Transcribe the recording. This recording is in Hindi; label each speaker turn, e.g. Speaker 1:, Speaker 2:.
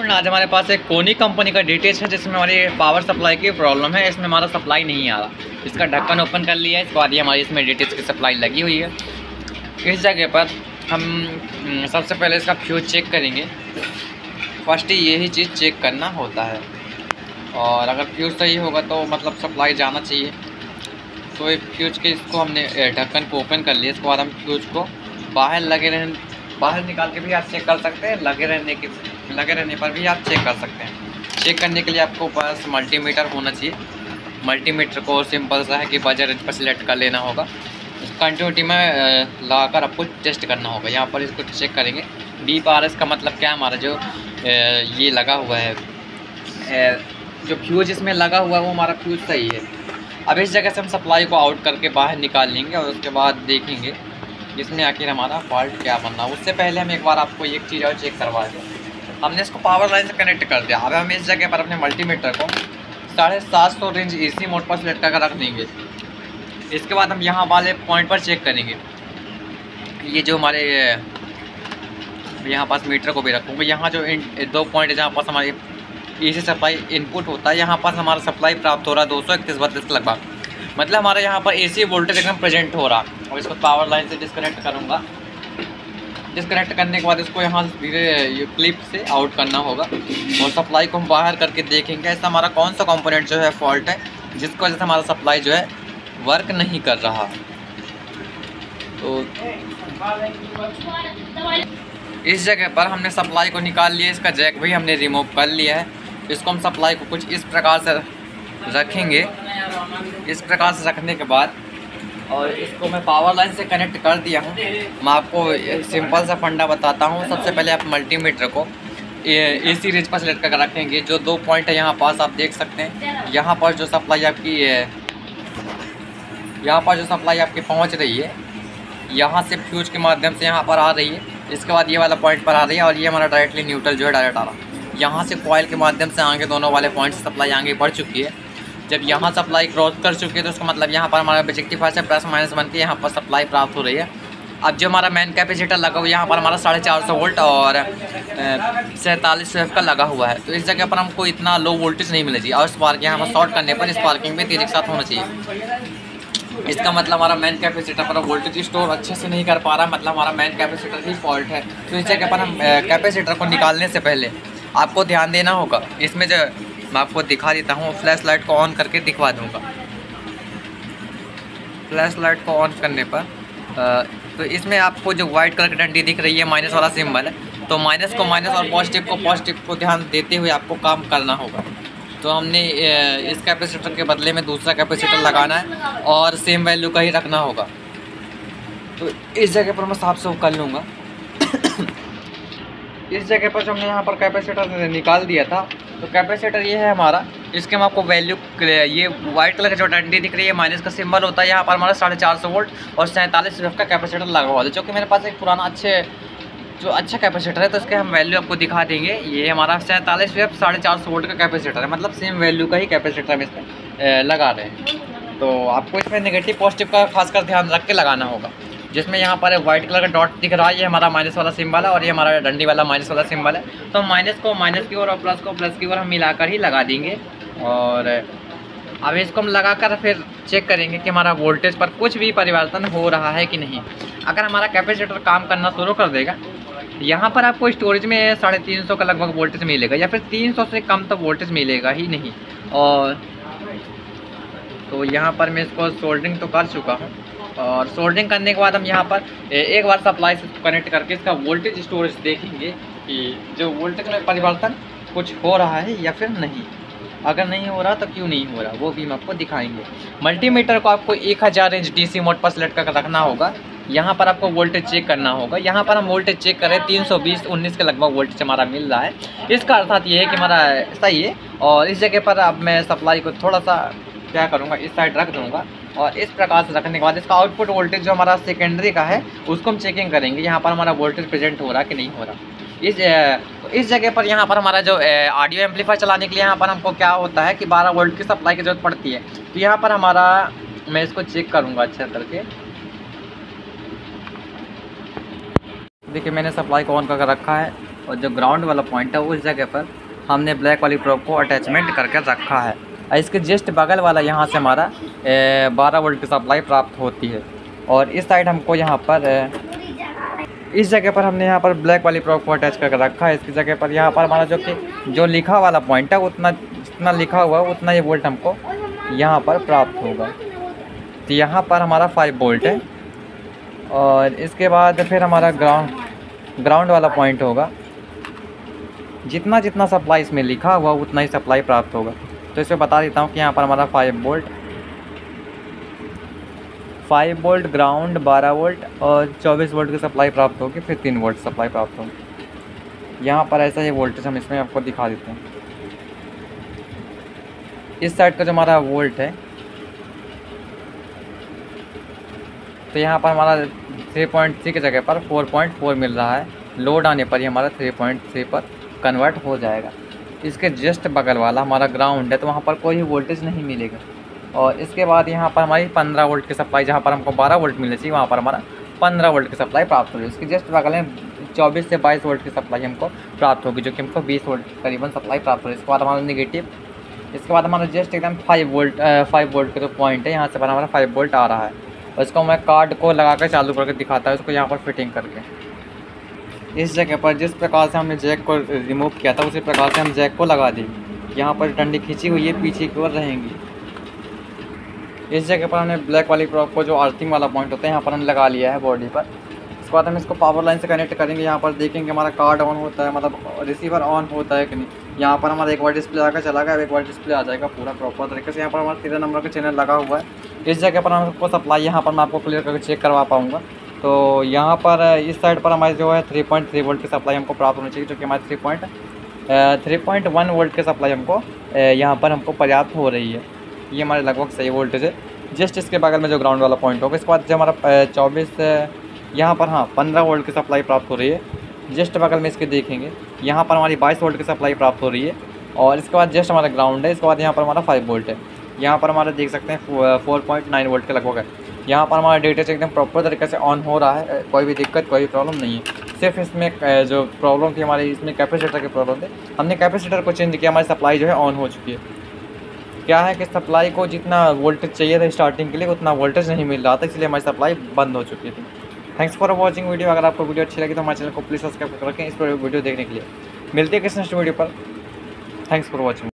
Speaker 1: आज हमारे पास एक कोनी कंपनी का डीटीएच है जिसमें हमारी पावर सप्लाई की प्रॉब्लम है। इसमें हमारा सप्लाई नहीं आ रहा। इसका ढक्कन ओपन कर लिया है। इसके बाद ये हमारी इसमें डीटीएच की सप्लाई लगी हुई है। इस जगह पर हम सबसे पहले इसका फ्यूज चेक करेंगे। फर्स्ट यही चीज़ चेक करना होता है और अगर फ्यूज सही होगा तो मतलब सप्लाई जाना चाहिए। तो एक फ्यूज के इसको हमने ढक्कन को ओपन कर लिया। इसके बाद हम फ्यूज को बाहर निकाल के भी आप चेक कर सकते हैं। लगे रहने पर भी आप चेक कर सकते हैं। चेक करने के लिए आपको पास मल्टीमीटर होना चाहिए। मल्टीमीटर को सिंपल सा है कि बजर रेंज पर सिलेक्ट कर लेना होगा। कंटिन्यूटी में लगाकर आपको टेस्ट करना होगा। यहाँ पर इसको चेक करेंगे। BRS का मतलब क्या है, हमारा जो ये लगा हुआ है, जो फ्यूज इसमें लगा हुआ है वो हमारा फ्यूज सही है। अब इस जगह से हम सप्लाई को आउट करके बाहर निकाल लेंगे और उसके बाद देखेंगे इसमें आखिर हमारा फॉल्ट क्या बनना। उससे पहले हम एक बार आपको एक चीज़ और चेक करवा दें। हमने इसको पावर लाइन से कनेक्ट कर दिया। अब हम इस जगह पर अपने मल्टीमीटर को 750 रेंज AC मोड पर सेलेक्ट करके रख देंगे। इसके बाद हम यहाँ वाले पॉइंट पर चेक करेंगे। ये जो हमारे यहाँ पास मीटर को भी रखूँगा। यहाँ जो दो पॉइंट है जहाँ पास हमारी AC सप्लाई इनपुट होता है, यहाँ पास हमारा सप्लाई प्राप्त हो रहा है 231-32 के लगभग। मतलब हमारे यहाँ पर AC वोल्टेज एकदम प्रेजेंट हो रहा। और इसको पावर लाइन से डिस्कनेक्ट करूँगा। डिस्कनेक्ट करने के बाद इसको यहाँ धीरे ये क्लिप से आउट करना होगा और सप्लाई को हम बाहर करके देखेंगे ऐसा हमारा कौन सा कंपोनेंट जो है फॉल्ट है जिसकी वजह से हमारा सप्लाई जो है वर्क नहीं कर रहा। तो इस जगह पर हमने सप्लाई को निकाल लिया। इसका जैक भी हमने रिमूव कर लिया है। इसको हम सप्लाई को कुछ इस प्रकार से रखेंगे। इस प्रकार से रखने के बाद और इसको मैं पावर लाइन से कनेक्ट कर दिया हूँ। मैं आपको सिंपल सा फंडा बताता हूँ। सबसे पहले आप मल्टीमीटर को AC रेंज पर सेलेक्ट करके रखेंगे। जो दो पॉइंट है यहाँ पास आप देख सकते हैं। यहाँ पर जो सप्लाई आपकी पहुँच रही है, यहाँ से फ्यूज के माध्यम से यहाँ पर आ रही है। इसके बाद ये वाला पॉइंट पर आ रही है और ये हमारा डायरेक्टली न्यूट्रल जो है डायरेक्ट आ रहा। यहाँ से कॉइल के माध्यम से आगे दोनों वाले पॉइंट से सप्लाई आगे बढ़ चुकी है। जब यहाँ सप्लाई क्रॉस कर चुकी है तो उसका मतलब यहाँ पर हमारा रेक्टिफायर से प्लस माइनस बन के यहाँ पर सप्लाई प्राप्त हो रही है। अब जो हमारा मेन कैपेसिटर लगा हुआ है यहाँ पर हमारा 450 वोल्ट और 47 वेव का लगा हुआ है। तो इस जगह पर हमको इतना लो वोल्टेज नहीं मिलेगी और स्पार्क यहाँ पर शॉर्ट करने पर स्पार्किंग भी तेज़ी के साथ होना चाहिए। इसका मतलब हमारा मेन कैपेसिटर पर वोल्टेज स्टोर अच्छे से नहीं कर पा रहा, मतलब हमारा मेन कैपेसिटर ही फॉल्ट है। तो इस जगह पर हम कैपेसिटर को निकालने से पहले आपको ध्यान देना होगा। इसमें जो मैं आपको दिखा देता हूँ, फ्लैश लाइट को ऑन करके दिखवा दूँगा। फ्लैश लाइट को ऑन करने पर तो इसमें आपको जो वाइट कलर की डंडी दिख रही है माइनस वाला सिंबल है। तो माइनस को माइनस और पॉजिटिव को ध्यान देते हुए आपको काम करना होगा। तो हमने इस कैपेसिटर के बदले में दूसरा कैपेसिटर लगाना है और सेम वैल्यू का ही रखना होगा। तो इस जगह पर मैं साफ कर लूँगा। इस जगह पर जो हमने यहाँ पर कैपेसिटर निकाल दिया था, तो कैपेसिटर ये है हमारा। इसके हम आपको वैल्यू, ये वाइट कलर का जो डंडी दिख रही है माइनस का सिंबल होता है। यहाँ पर हमारा 450 वोल्ट और 47 वेव का कैपेसिटर लगा हुआ है, जो कि मेरे पास एक पुराना अच्छा कैपेसिटर है। तो इसके हम वैल्यू आपको दिखा देंगे। ये हमारा 47 वेव 450 वोल्ट का कैपेसिटर है, मतलब सेम वैल्यू का ही कैपेसिटर हम इसमें लगा रहे हैं। तो आपको इसमें नेगेटिव पॉजिटिव का खासकर ध्यान रख के लगाना होगा। जिसमें यहाँ पर वाइट कलर का डॉट दिख रहा है, ये हमारा माइनस वाला सिंबल है और ये हमारा डंडी वाला माइनस वाला सिंबल है। तो माइनस को माइनस की ओर और प्लस को प्लस की ओर हम मिलाकर ही लगा देंगे। और अब इसको हम लगाकर फिर चेक करेंगे कि हमारा वोल्टेज पर कुछ भी परिवर्तन हो रहा है कि नहीं। अगर हमारा कैपेसिटर काम करना शुरू कर देगा, यहाँ पर आपको स्टोरेज में 350 का लगभग वोल्टेज मिलेगा या फिर 300 से कम तो वोल्टेज मिलेगा ही नहीं। और तो यहाँ पर मैं इसको सोल्डरिंग तो कर चुका हूँ और सोल्डरिंग करने के बाद हम यहाँ पर एक बार सप्लाई से कनेक्ट करके इसका वोल्टेज स्टोरेज देखेंगे कि जो वोल्टेज में परिवर्तन कुछ हो रहा है या फिर नहीं। अगर नहीं हो रहा तो क्यों नहीं हो रहा वो भी हम आपको दिखाएंगे। मल्टीमीटर को आपको 1000 रेंज DC मोड पर सेलेक्ट करके रखना होगा। यहाँ पर आपको वोल्टेज चेक करना होगा। यहाँ पर हम वोल्टेज चेक करें 320-19 के लगभग वोल्टेज हमारा मिल रहा है। इसका अर्थात ये है कि हमारा सही है। और इस जगह पर अब मैं सप्लाई को थोड़ा सा क्या करूँगा, इस साइड रख दूँगा और इस प्रकार से रखने के बाद इसका आउटपुट वोल्टेज जो हमारा सेकेंडरी का है उसको हम चेकिंग करेंगे। यहाँ पर हमारा वोल्टेज प्रेजेंट हो रहा कि नहीं हो रहा। इस जगह पर यहाँ पर हमारा जो ऑडियो एम्पलीफायर चलाने के लिए यहाँ पर हमको क्या होता है कि 12 वोल्ट की सप्लाई की जरूरत पड़ती है। तो यहाँ पर हमारा, मैं इसको चेक करूँगा अच्छा करके। देखिए मैंने सप्लाई को ऑन करके रखा है और जो ग्राउंड वाला पॉइंट है उस जगह पर हमने ब्लैक वाली प्रोब को अटैचमेंट करके रखा है। और इसके जस्ट बगल वाला यहाँ से हमारा 12 वोल्ट की सप्लाई प्राप्त होती है। और इस साइड हमको यहाँ पर इस जगह पर हमने यहाँ पर ब्लैक वाली प्रोब को अटैच करके रखा है। इसकी जगह पर यहाँ पर हमारा जो लिखा वाला पॉइंट है उतना जितना लिखा हुआ है उतना ये वोल्ट हमको यहाँ पर प्राप्त होगा। तो यहाँ पर हमारा 5 वोल्ट है। और इसके बाद फिर हमारा ग्राउंड वाला पॉइंट होगा, जितना जितना सप्लाई इसमें लिखा हुआ उतना ही सप्लाई प्राप्त होगा। तो इसमें बता देता हूँ कि यहाँ पर हमारा 5 वोल्ट ग्राउंड 12 वोल्ट और 24 वोल्ट की सप्लाई प्राप्त होगी, फिर 3 वोल्ट सप्लाई प्राप्त होगी। यहाँ पर ऐसा ही वोल्टेज हम इसमें आपको दिखा देते हैं। इस साइड का जो हमारा वोल्ट है तो यहाँ पर हमारा 3.3 की जगह पर 4.4 मिल रहा है। लोड आने पर ही हमारा 3.3 पर कन्वर्ट हो जाएगा। इसके जस्ट बगल वाला हमारा ग्राउंड है तो वहाँ पर कोई वोल्टेज नहीं मिलेगा। और इसके बाद यहाँ पर हमारी 15 वोल्ट की सप्लाई, जहाँ पर हमको 12 वोल्ट मिलनी चाहिए वहाँ पर हमारा 15 वोल्ट की सप्लाई प्राप्त होगी। इसके जस्ट बगल में 24 से 22 वोल्ट की सप्लाई हमको प्राप्त होगी, जो कि हमको 20 वोल्ट करीबन सप्लाई प्राप्त होगी। इसके बाद हमारा नेगेटिव, इसके बाद हमारा जस्ट एकदम 5 वोल्ट का जो पॉइंट है यहाँ से हमारा 5 वोल्ट आ रहा है। और इसको मैं कार्ड को लगा कर चालू करके दिखाता है उसको यहाँ पर फिटिंग करके। इस जगह पर जिस प्रकार से हमने जैक को रिमूव किया था उसी प्रकार से हम जैक को लगा देंगे। यहाँ पर डंडी खींची हुई है, पीछे की ओर रहेंगी। इस जगह पर हमने ब्लैक वाली प्रोब को जो अर्थिंग वाला पॉइंट होता है यहाँ पर हमने लगा लिया है बॉडी पर। इसके बाद हम इसको पावर लाइन से कनेक्ट करेंगे। यहाँ पर देखेंगे हमारा कार्ड ऑन होता है, मतलब रिसीवर ऑन होता है कि नहीं। यहाँ पर हमारा एक बार डिस्प्ले आकर चला गया, एक बार डिस्प्ले आ जाएगा पूरा प्रॉपर तरीके से। यहाँ पर हमारा 13 नंबर का चैनल लगा हुआ है। इस जगह पर हमको सप्लाई यहाँ पर मैं आपको क्लियर करके चेक करवा पाऊँगा। तो यहाँ पर इस साइड पर हमारी जो है 3.3 वोल्ट की सप्लाई हमको प्राप्त होनी चाहिए, जो कि हमारे 3.1 वोल्ट की सप्लाई हमको यहाँ पर हमको पर्याप्त हो रही है। ये हमारे लगभग सही वोल्टेज है। जस्ट इसके बगल में जो ग्राउंड वाला पॉइंट होगा, इसके बाद जो हमारा 24 यहाँ पर 15 वोल्ट की सप्लाई प्राप्त हो रही है। जस्ट बगल में इसके देखेंगे यहाँ पर हमारी 22 वोल्ट की सप्लाई प्राप्त हो रही है। और इसके बाद जस्ट हमारा ग्राउंड है। इसके बाद यहाँ पर हमारा 5 वोल्ट है। यहाँ पर हमारा देख सकते हैं 4.9 वोल्ट के लगभग है। यहाँ पर हमारा डेटा एकदम प्रॉपर तरीके से ऑन हो रहा है, कोई भी दिक्कत कोई भी प्रॉब्लम नहीं है। सिर्फ इसमें जो प्रॉब्लम थी हमारी, इसमें कैपेसिटर की प्रॉब्लम थी। हमने कैपेसिटर को चेंज किया, हमारी सप्लाई जो है ऑन हो चुकी है। क्या है कि सप्लाई को जितना वोल्टेज चाहिए था स्टार्टिंग के लिए उतना वोल्टेज नहीं मिल रहा था, इसलिए हमारी सप्लाई बंद हो चुकी थी। Thanks for watching video. अगर आपको वीडियो अच्छी लगी तो हमारे चैनल को प्लीज़ सब्सक्राइब कर रखें इस पर वीडियो देखने के लिए। मिलते हैं किसी नेक्स्ट वीडियो पर। Thanks for watching.